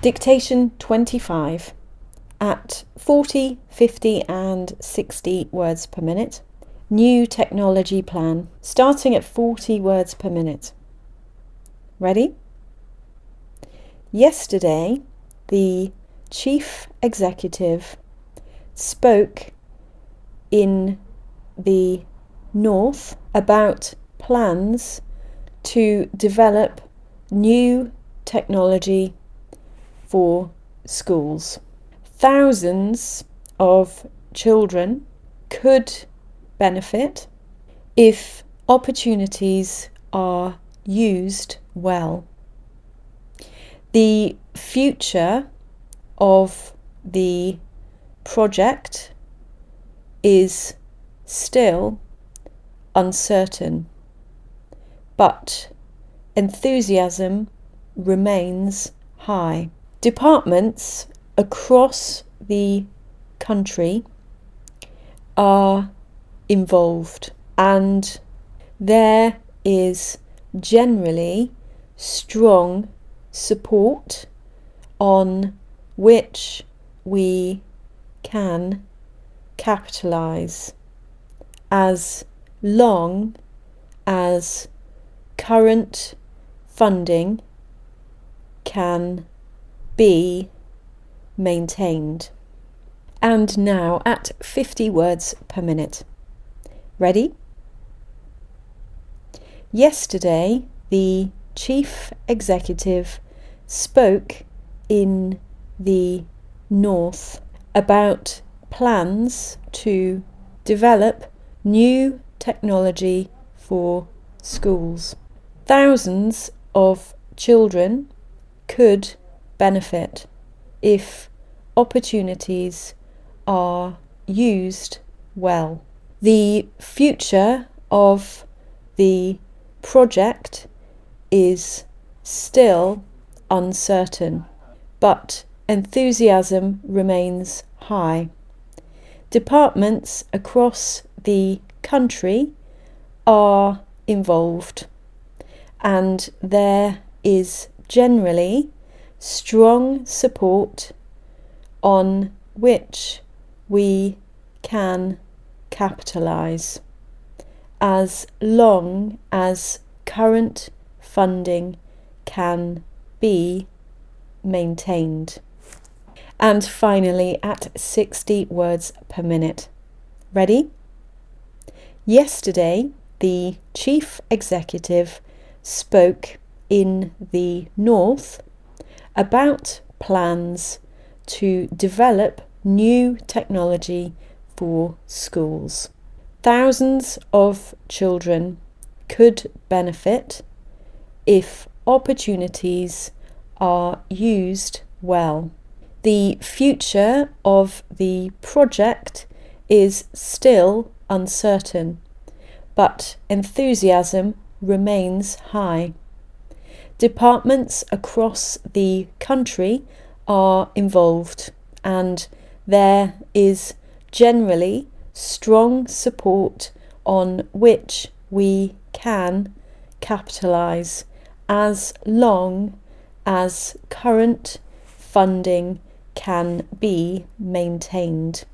Dictation 25 at 40, 50 and 60 words per minute. New technology plan, starting at 40 words per minute. Ready? Yesterday, the chief executive spoke in the North about plans to develop new technology for schools. Thousands of children could benefit if opportunities are used well. The future of the project is still uncertain, but enthusiasm remains high. Departments across the country are involved, and there is generally strong support on which we can capitalise as long as current funding can be maintained. And now at 50 words per minute. Ready? Yesterday, the chief executive spoke in the North about plans to develop new technology for schools. Thousands of children could benefit if opportunities are used well. The future of the project is still uncertain, but enthusiasm remains high. Departments across the country are involved, and there is generally strong support on which we can capitalise as long as current funding can be maintained. And finally, at 60 words per minute. Ready? Yesterday, the chief executive spoke in the North about plans to develop new technology for schools. Thousands of children could benefit if opportunities are used well. The future of the project is still uncertain, but enthusiasm remains high. Departments across the country are involved, and there is generally strong support on which we can capitalise as long as current funding can be maintained.